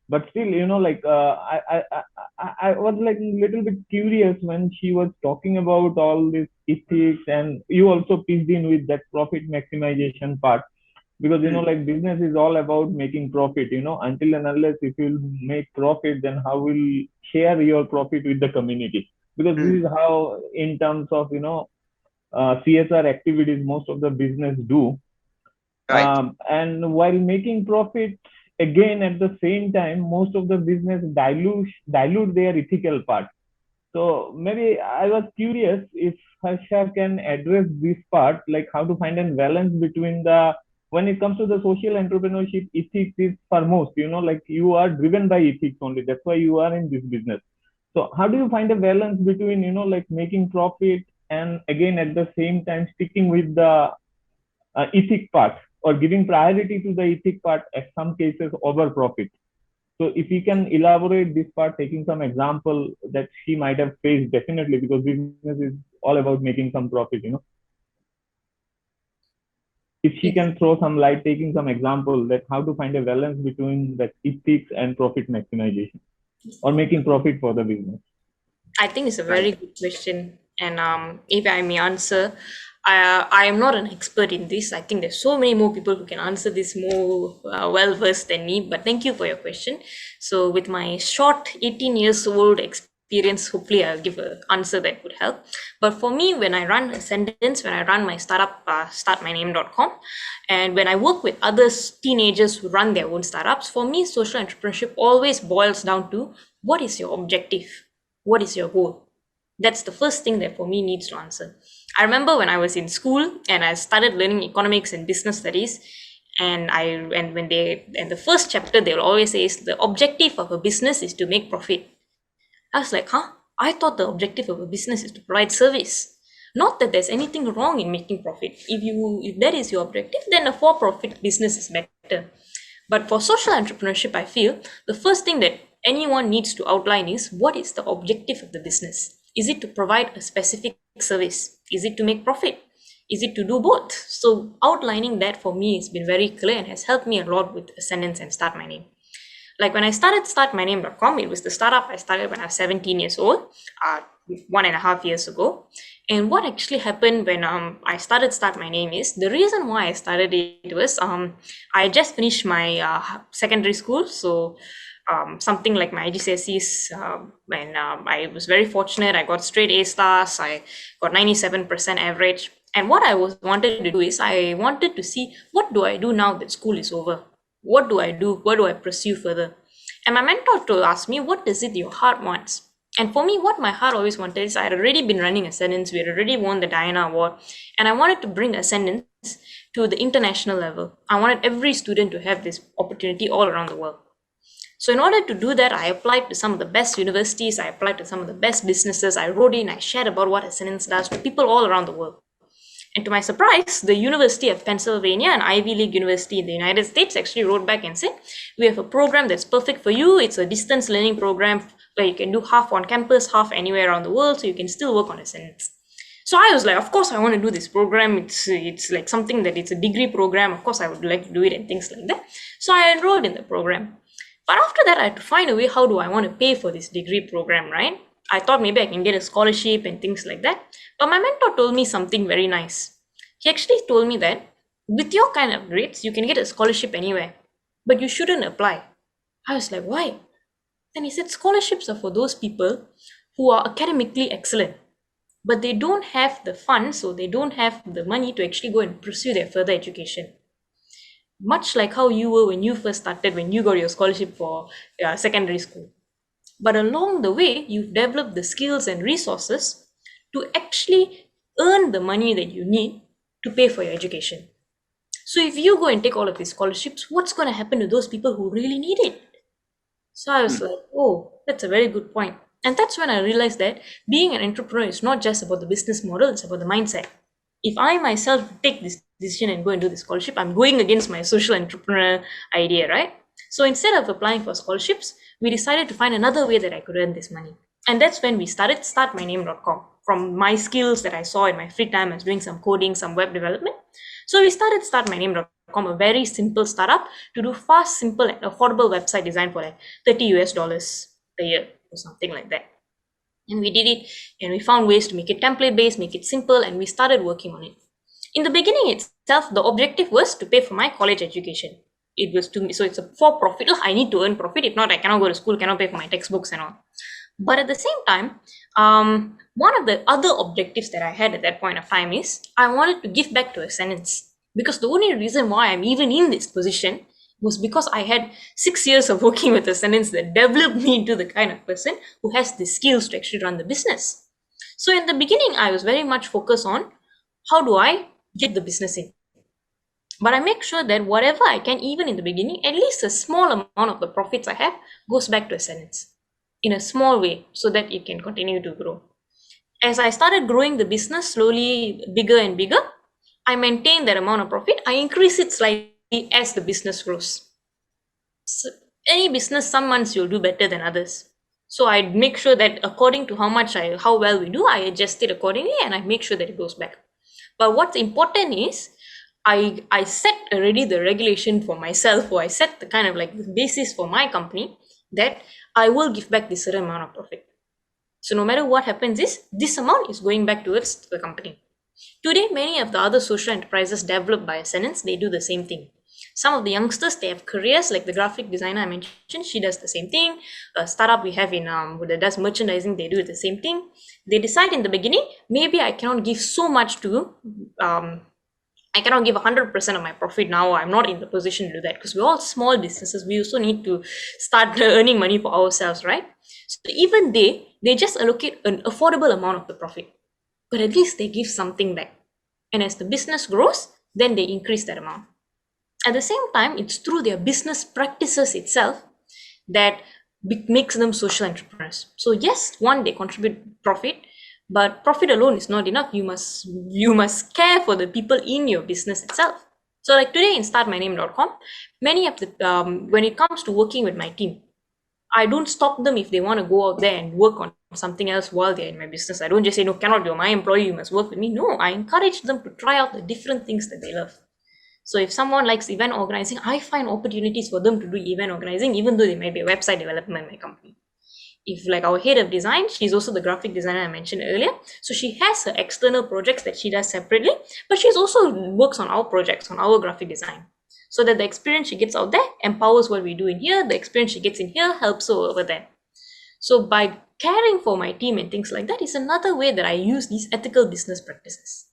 Speaker 3: but still, like I was like a little bit curious when she was talking about all this ethics, and you also pitched in with that profit maximization part, because like business is all about making profit, until and unless if you make profit, then how will share your profit with the community, because this is how in terms of CSR activities most of the business do.
Speaker 1: Right.
Speaker 3: And while making profit, again at the same time most of the business dilute their ethical part. So maybe I was curious if Harsha can address this part, like how to find a balance between the, when it comes to the social entrepreneurship, ethics is foremost, like you are driven by ethics only. That's why you are in this business. So how do you find a balance between, like making profit and again at the same time sticking with the ethic part, or giving priority to the ethic part at some cases over profit? So if you can elaborate this part, taking some example that she might have faced, definitely, because business is all about making some profit. If she
Speaker 2: Yes.
Speaker 3: can throw some light, taking some example that how to find a balance between that ethics and profit maximization, or making profit for the business.
Speaker 2: I think it's a
Speaker 1: Right.
Speaker 2: very good question. And if I may answer, I am not an expert in this. I think there's so many more people who can answer this more well versed than me. But thank you for your question. So, with my short 18 years old experience, hopefully I'll give an answer that would help. But for me, when I run Ascendance, when I run my startup, startmyname.com, and when I work with other teenagers who run their own startups, for me, social entrepreneurship always boils down to what is your objective? What is your goal? That's the first thing that for me needs to answer. I remember when I was in school and I started learning economics and business studies, and the first chapter they'll always say is the objective of a business is to make profit. I was like, huh? I thought the objective of a business is to provide service. Not that there's anything wrong in making profit. If that is your objective, then a for-profit business is better. But for social entrepreneurship, I feel the first thing that anyone needs to outline is what is the objective of the business? Is it to provide a specific service? Is it to make profit? Is it to do both? So outlining that for me has been very clear and has helped me a lot with Ascendance and Start My Name. Like when I started startmyname.com, it was the startup I started when I was 17 years old, 1.5 years ago. And what actually happened when I started Start My Name is, the reason why I started it was I just finished my secondary school. So something like my GCSEs, and I was very fortunate. I got straight A stars. I got 97% average. And what I wanted to do is I wanted to see, what do I do now that school is over? What do I do? What do I pursue further? And my mentor asked me, what is it your heart wants? And for me, what my heart always wanted is, I had already been running Ascendance. We had already won the Diana Award. And I wanted to bring Ascendance to the international level. I wanted every student to have this opportunity all around the world. So in order to do that, I applied to some of the best universities. I applied to some of the best businesses. I wrote in, I shared about what Ascendance does to people all around the world. And to my surprise, the University of Pennsylvania, an Ivy League university in the United States, actually wrote back and said, we have a program that's perfect for you. It's a distance learning program where you can do half on campus, half anywhere around the world, so you can still work on Ascendance. So I was like, of course I want to do this program. It's like something that it's a degree program. Of course I would like to do it and things like that. So I enrolled in the program. But after that, I had to find a way, how do I want to pay for this degree program, right? I thought maybe I can get a scholarship and things like that. But my mentor told me something very nice. He actually told me that with your kind of grades, you can get a scholarship anywhere, but you shouldn't apply. I was like, why? Then he said, scholarships are for those people who are academically excellent, but they don't have the funds, so they don't have the money to actually go and pursue their further education. Much like how you were when you first started, when you got your scholarship for secondary school. But along the way, you've developed the skills and resources to actually earn the money that you need to pay for your education. So if you go and take all of these scholarships, what's going to happen to those people who really need it? So I was like, oh, that's a very good point. And that's when I realized that being an entrepreneur is not just about the business model, it's about the mindset. If I myself take this decision and go and do the scholarship, I'm going against my social entrepreneur idea, right? So instead of applying for scholarships, we decided to find another way that I could earn this money. And that's when we started startmyname.com. From my skills that I saw in my free time, I was doing some coding, some web development. So we started startmyname.com, a very simple startup to do fast, simple, and affordable website design for like $30 a year or something like that. And we did it, and we found ways to make it template-based, make it simple, and we started working on it. In the beginning itself, the objective was to pay for my college education. It was to me, so it's a for-profit. I need to earn profit. If not, I cannot go to school, cannot pay for my textbooks and all. But at the same time, one of the other objectives that I had at that point of time is I wanted to give back to Ascendance. Because the only reason why I'm even in this position was because I had 6 years of working with Ascendance that developed me into the kind of person who has the skills to actually run the business. So in the beginning, I was very much focused on how do I get the business in. But I make sure that whatever I can, even in the beginning, at least a small amount of the profits I have goes back to Ascendance in a small way so that it can continue to grow. As I started growing the business slowly, bigger and bigger, I maintain that amount of profit. I increase it slightly as the business grows. So any business, some months you'll do better than others. So I make sure that according to how well we do, I adjust it accordingly and I make sure that it goes back. But what's important is I set already the regulation for myself, or I set the kind of like the basis for my company that I will give back this certain amount of profit. So no matter what happens is this amount is going back towards the company. Today, many of the other social enterprises developed by Ascendance, they do the same thing. Some of the youngsters, they have careers like the graphic designer I mentioned, she does the same thing. A startup we have in that does merchandising, they do the same thing. They decide in the beginning, maybe I cannot give so much to I cannot give 100% of my profit now. I'm not in the position to do that because we're all small businesses. We also need to start earning money for ourselves, right? So even they just allocate an affordable amount of the profit, but at least they give something back. And as the business grows, then they increase that amount. At the same time, it's through their business practices itself that makes them social entrepreneurs. So yes, one, they contribute profit, but profit alone is not enough. You must care for the people in your business itself. So like today in startmyname.com, many of the when it comes to working with my team, I don't stop them if they want to go out there and work on something else while they're in my business. I don't just say, no, cannot, you're my employee, you must work with me. No, I encourage them to try out the different things that they love. So if someone likes event organizing, I find opportunities for them to do event organizing, even though they might be a website developer in my company. If like our head of design, she's also the graphic designer I mentioned earlier. So she has her external projects that she does separately, but she's also works on our projects, on our graphic design. So that the experience she gets out there empowers what we do in here, the experience she gets in here helps her over there. So by caring for my team and things like that is another way that I use these ethical business practices.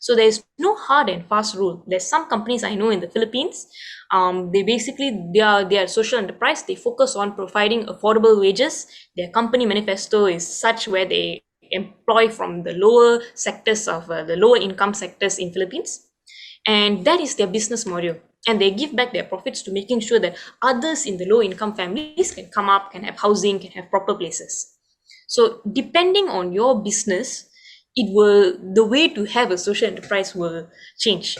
Speaker 2: So there's no hard and fast rule. There's some companies I know in the Philippines, they are social enterprise. They focus on providing affordable wages. Their company manifesto is such where they employ from the lower sectors of the lower income sectors in Philippines. And that is their business model. And they give back their profits to making sure that others in the low income families can come up, can have housing, can have proper places. So depending on your business, the way to have a social enterprise will change.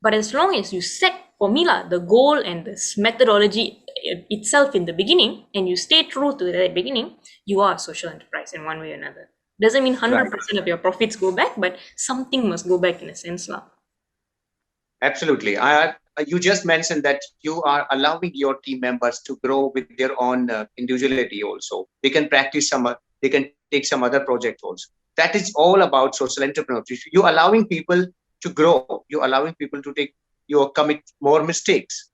Speaker 2: But as long as you set formula, the goal and this methodology itself in the beginning, and you stay true to that beginning, you are a social enterprise in one way or another. Doesn't mean 100% of your profits go back, but something must go back in a sense now.
Speaker 1: Absolutely. You just mentioned that you are allowing your team members to grow with their own individuality also. They can practice they can take some other project also. That is all about social entrepreneurship. You're allowing people to grow. You're allowing people to commit more mistakes.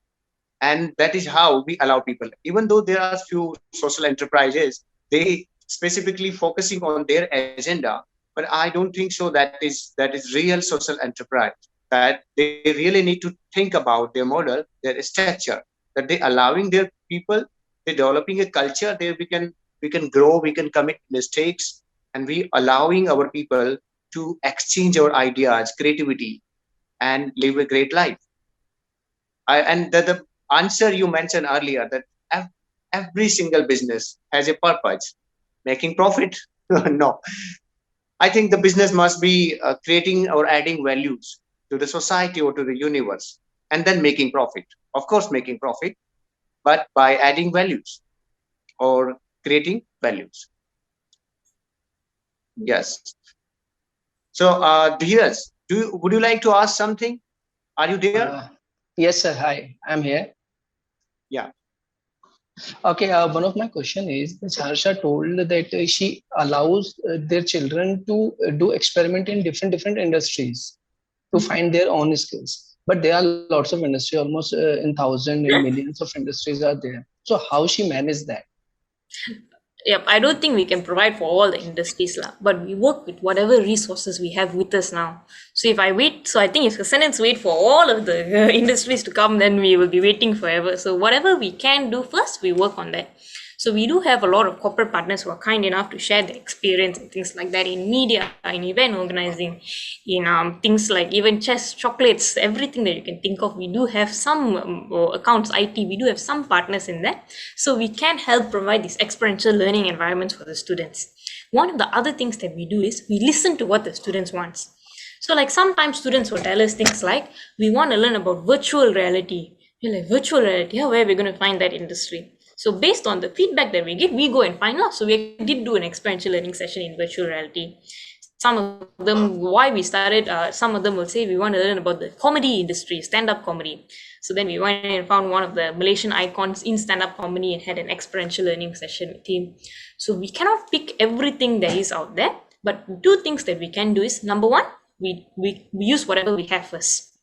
Speaker 1: And that is how we allow people. Even though there are few social enterprises, they specifically focusing on their agenda, but I don't think so that is real social enterprise. That they really need to think about their model, their structure, that they allowing their people, they're developing a culture there we can grow, we can commit mistakes, and we allowing our people to exchange our ideas, creativity, and live a great life. And the answer you mentioned earlier, that every single business has a purpose. Making profit? No. I think the business must be creating or adding values to the society or to the universe, and then making profit. Of course, making profit, but by adding values or creating values. Yes. So, Dheeraj, would you like to ask something? Are you there?
Speaker 4: Yes, sir. Hi, I'm here.
Speaker 1: Yeah.
Speaker 4: Okay. One of my question is, Harsha told that she allows their children to do experiment in different industries to find their own skills. But there are lots of industry, almost in thousands and millions of industries are there. So how she manage that?
Speaker 2: Yep, I don't think we can provide for all the industries, but we work with whatever resources we have with us now. So I think if Ascendance wait for all of the industries to come, then we will be waiting forever. So whatever we can do first, we work on that. So we do have a lot of corporate partners who are kind enough to share their experience and things like that in media, in event organizing, in things like even chess, chocolates, everything that you can think of. We do have some accounts, IT, we do have some partners in there. So we can help provide these experiential learning environments for the students. One of the other things that we do is we listen to what the students want. So like sometimes students will tell us things like, we want to learn about virtual reality. You're like, virtual reality, where are we going to find that industry? So based on the feedback that we get, we go and find out. So we did do an experiential learning session in virtual reality. Some of them, why we started, some of them will say we want to learn about the comedy industry, stand-up comedy. So then we went and found one of the Malaysian icons in stand-up comedy and had an experiential learning session with him. So we cannot pick everything that is out there, but two things that we can do is, number one, we use whatever we have first.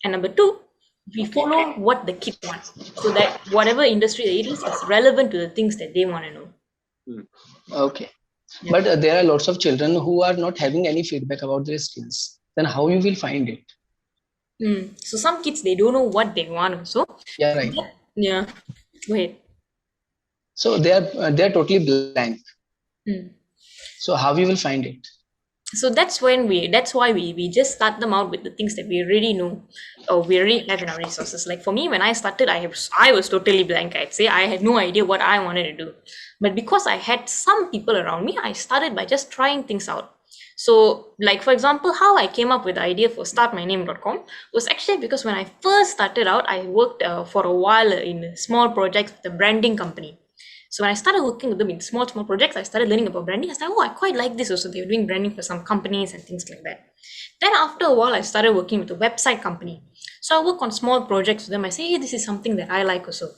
Speaker 2: And number two, we follow what the kid wants, so that whatever industry it is relevant to the things that they want to know.
Speaker 4: Okay.
Speaker 2: Yeah.
Speaker 4: But there are lots of children who are not having any feedback about their skills. Then how you will find it?
Speaker 2: So some kids, they don't know what they want also.
Speaker 4: Yeah, right.
Speaker 2: Yeah. Go ahead.
Speaker 4: So they are totally blank.
Speaker 2: Mm.
Speaker 4: So how you will find it?
Speaker 2: So that's why we just start them out with the things that we already know, or we already have in our resources. Like for me, when I started, I was totally blank. I'd say I had no idea what I wanted to do, but because I had some people around me, I started by just trying things out. So, like for example, how I came up with the idea for startmyname.com was actually because when I first started out, I worked for a while in small projects with a branding company. So when I started working with them in small projects, I started learning about branding. I was like, oh, I quite like this also. They were doing branding for some companies and things like that. Then after a while, I started working with a website company. So I work on small projects with them. I say, hey, this is something that I like also.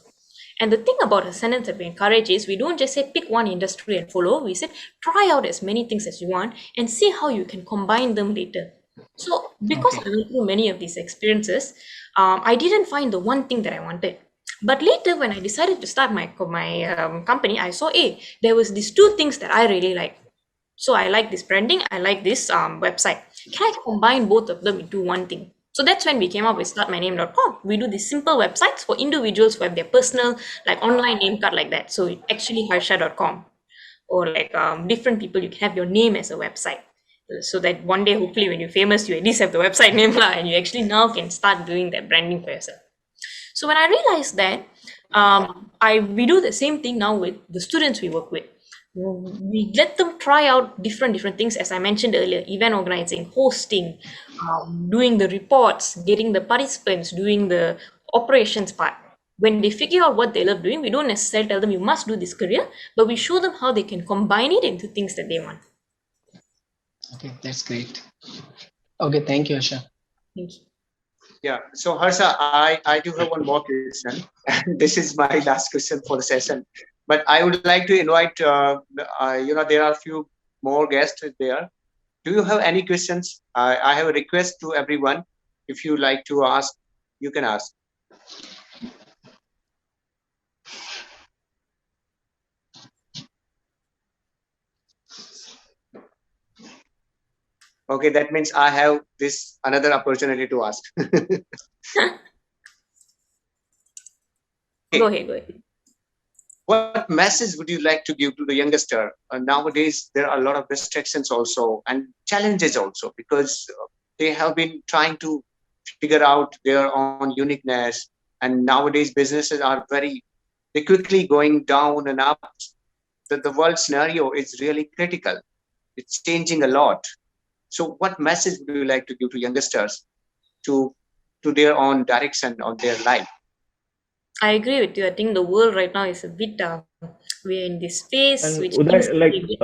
Speaker 2: And the thing about Ascendance that we encourage is we don't just say pick one industry and follow. We said try out as many things as you want and see how you can combine them later. So because I went through many of these experiences, I didn't find the one thing that I wanted. But later, when I decided to start my company, I saw, there was these two things that I really like. So I like this branding, I like this website. Can I combine both of them into one thing? So that's when we came up with startmyname.com. We do these simple websites for individuals who have their personal, like online name card like that. So actually harsha.com, or like different people, you can have your name as a website. So that one day, hopefully, when you're famous, you at least have the website name and you actually now can start doing that branding for yourself. So when I realized that, we do the same thing now with the students we work with. We let them try out different things, as I mentioned earlier: event organizing, hosting, doing the reports, getting the participants, doing the operations part. When they figure out what they love doing, we don't necessarily tell them you must do this career, but we show them how they can combine it into things that they want.
Speaker 4: Okay, that's great. Okay, thank you, Asha.
Speaker 2: Thank you.
Speaker 1: Yeah. So Harsha, I do have one more question, and this is my last question for the session. But I would like to invite, there are a few more guests there. Do you have any questions? I have a request to everyone. If you like to ask, you can ask. Okay, that means I have this another opportunity to ask.
Speaker 2: Go ahead.
Speaker 1: What message would you like to give to the youngster? Nowadays, there are a lot of restrictions also and challenges also, because they have been trying to figure out their own uniqueness. And nowadays, businesses are they quickly going down and up. The world scenario is really critical. It's changing a lot. So what message would you like to give to youngsters to their own direction of their life?
Speaker 2: I agree with you. I think the world right now is a bit, we're in this phase,
Speaker 3: And
Speaker 2: which
Speaker 3: Uday,
Speaker 2: means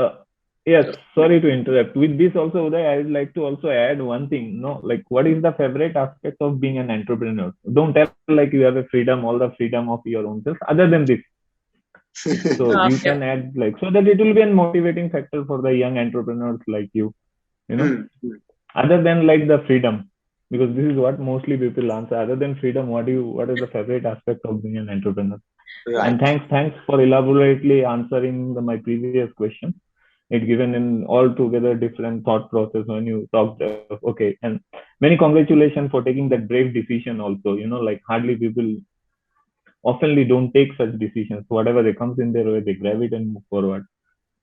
Speaker 3: yes, sorry to interrupt. With this also, Uday, I would like to also add one thing. No, like what is the favorite aspect of being an entrepreneur? Don't tell like you have a freedom, all the freedom of your own self. Other than this, so you can add like so that it will be a motivating factor for the young entrepreneurs like you. Other than like the freedom, because this is what mostly people answer. Other than freedom, what is the favorite aspect of being an entrepreneur? Right. And thanks for elaborately answering my previous question. It given in altogether different thought process when you talked. Okay, and many congratulations for taking that brave decision. Also, like hardly people oftenly don't take such decisions. Whatever they comes in their way, they grab it and move forward.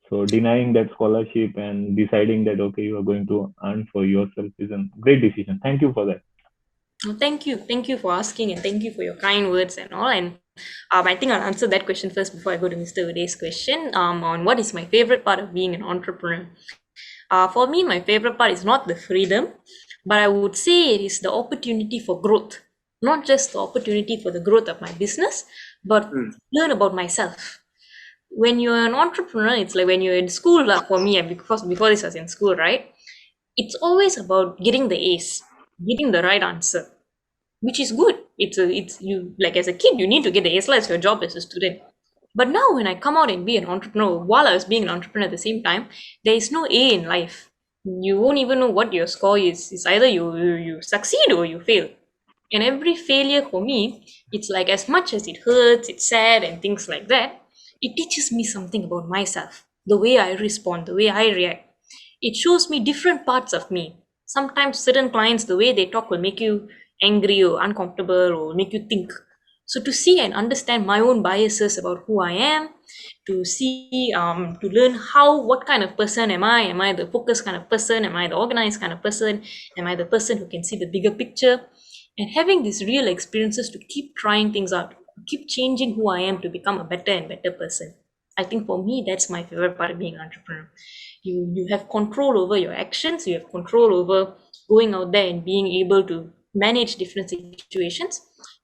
Speaker 3: So denying that scholarship and deciding that, okay, you are going to earn for yourself is a great decision. Thank you for that.
Speaker 2: Well, thank you for asking, and thank you for your kind words and all. And I think I'll answer that question first before I go to Mr. Uday's question on what is my favorite part of being an entrepreneur. For me, my favorite part is not the freedom, but I would say it is the opportunity for growth. Not just the opportunity for the growth of my business, but learn about myself. When you're an entrepreneur, it's like when you're in school, for me, because before this I was in school, right? It's always about getting the A's, getting the right answer, which is good. It's you, like as a kid, you need to get the A's as your job as a student. But now when I come out and be an entrepreneur, while I was being an entrepreneur at the same time, there is no A in life. You won't even know what your score is. It's either you succeed or you fail. And every failure for me, it's like as much as it hurts, it's sad and things like that, it teaches me something about myself, the way I respond, the way I react. It shows me different parts of me. Sometimes certain clients, the way they talk will make you angry or uncomfortable or make you think. So to see and understand my own biases about who I am, to learn what kind of person am I? Am I the focused kind of person? Am I the organized kind of person? Am I the person who can see the bigger picture? And having these real experiences to keep trying things out, keep changing who I am to become a better and better person. I think for me, that's my favorite part of being an entrepreneur. You have control over your actions, you have control over going out there and being able to manage different situations.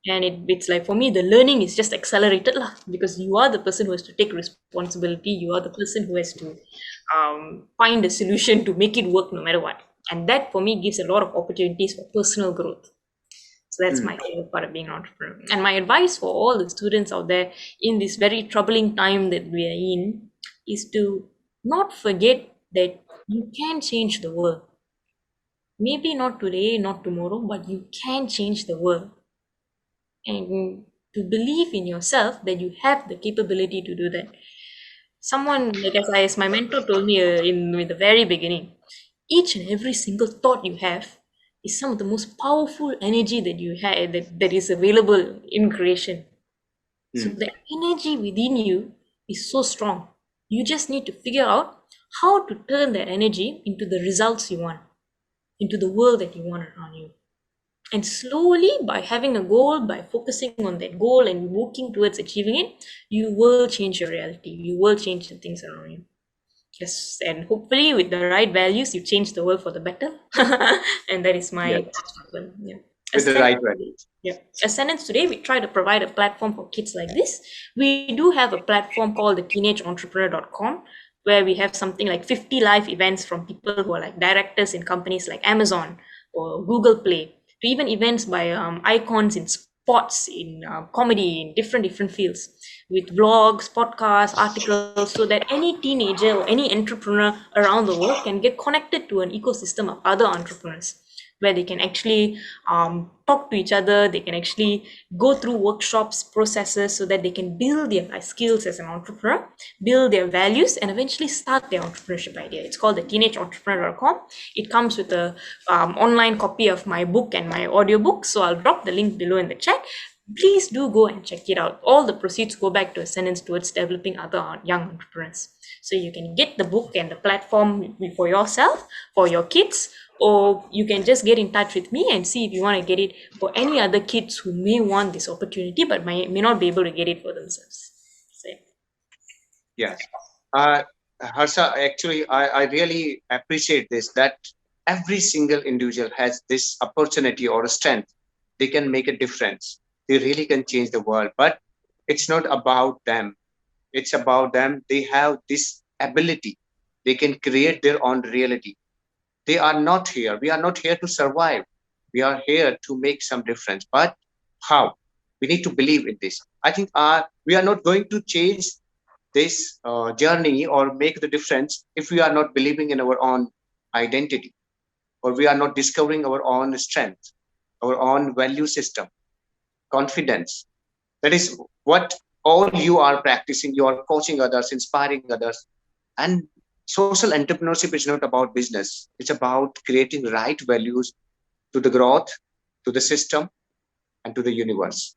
Speaker 2: And it's like for me, the learning is just accelerated lah, because you are the person who has to take responsibility. You are the person who has to find a solution to make it work no matter what. And that for me gives a lot of opportunities for personal growth. So that's my favorite part of being an entrepreneur. And my advice for all the students out there in this very troubling time that we are in is to not forget that you can change the world. Maybe not today, not tomorrow, but you can change the world. And to believe in yourself that you have the capability to do that. Someone, like as my mentor told me in the very beginning, each and every single thought you have is some of the most powerful energy that you have that is available in creation. So the energy within you is so strong. You just need to figure out how to turn that energy into the results you want, into the world that you want around you. And slowly, by having a goal, by focusing on that goal and working towards achieving it, you will change your reality. You will change the things around you. Yes, and hopefully with the right values, you change the world for the better. And that is my problem. Yeah.
Speaker 1: With the right values.
Speaker 2: Yeah. Ascendance today, we try to provide a platform for kids like this. We do have a platform called the teenageentrepreneur.com, where we have something like 50 live events from people who are like directors in companies like Amazon or Google Play, to even events by icons in sports, in comedy, in different fields, with vlogs, podcasts, articles, so that any teenager or any entrepreneur around the world can get connected to an ecosystem of other entrepreneurs, where they can actually talk to each other, they can actually go through workshops, processes, so that they can build their skills as an entrepreneur, build their values, and eventually start their entrepreneurship idea. It's called the teenageentrepreneur.com. It comes with a online copy of my book and my audiobook, so I'll drop the link below in the chat. Please do go and check it out. All the proceeds go back to Ascendance towards developing other young entrepreneurs. So you can get the book and the platform for yourself, for your kids, or you can just get in touch with me and see if you want to get it for any other kids who may want this opportunity but may not be able to get it for themselves. So,
Speaker 1: yes. Harsha, actually, I really appreciate this, that every single individual has this opportunity or a strength. They can make a difference. They really can change the world, but it's not about them. It's about them. They have this ability. They can create their own reality. They are not here. We are not here to survive. We are here to make some difference. But how? We need to believe in this. I think we are not going to change this journey or make the difference if we are not believing in our own identity, or we are not discovering our own strength, our own value system, confidence. That is what all you are practicing. You are coaching others, inspiring others. And social entrepreneurship is not about business. It's about creating right values to the growth, to the system, and to the universe.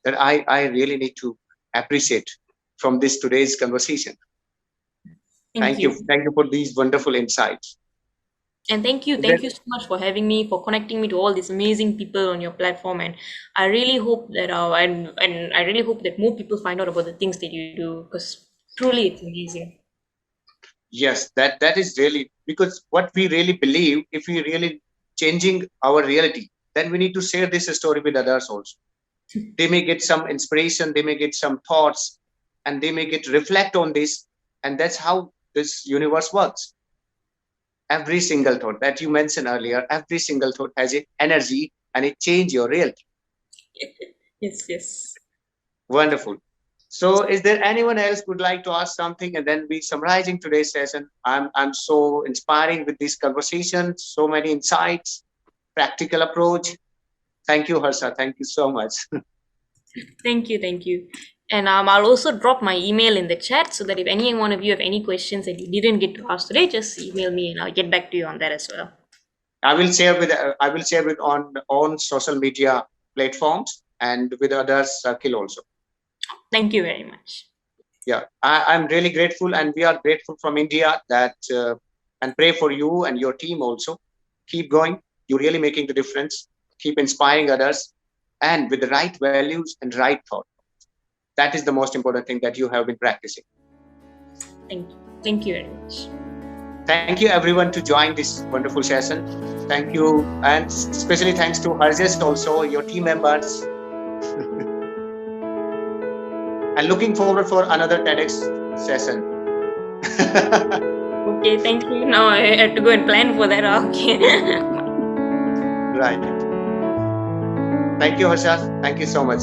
Speaker 1: That I really need to appreciate from this today's conversation. Thank you. Thank you for these wonderful insights.
Speaker 2: And thank you so much for having me, for connecting me to all these amazing people on your platform. And I really hope that and I really hope that more people find out about the things that you do, because truly it's amazing.
Speaker 1: Yes, that is really, because what we really believe, if we really changing our reality, then we need to share this story with others also. They may get some inspiration, they may get some thoughts, and they may get reflect on this, and that's how this universe works. Every single thought that you mentioned earlier, every single thought has an energy, and it changes your reality.
Speaker 2: Yes.
Speaker 1: Wonderful. So is there anyone else who would like to ask something, and then we summarizing today's session? I'm so inspiring with this conversation, so many insights, practical approach. Thank you, Harsha. Thank you so much.
Speaker 2: Thank you. And I'll also drop my email in the chat so that if any one of you have any questions that you didn't get to ask today, just email me and I'll get back to you on that as well.
Speaker 1: I will share with on social media platforms and with others circle also.
Speaker 2: Thank you very much.
Speaker 1: Yeah, I'm really grateful, and we are grateful from India that and pray for you and your team also. Keep going. You're really making the difference. Keep inspiring others, and with the right values and right thought. That is the most important thing that you have been practicing.
Speaker 2: Thank you very much.
Speaker 1: Thank you everyone to join this wonderful session. Thank you, and especially thanks to Harjesh also, your team members. And looking forward for another TEDx session.
Speaker 2: Okay, thank you. Now I have to go and plan for that. Okay.
Speaker 1: Right. Thank you, Harsha. Thank you so much.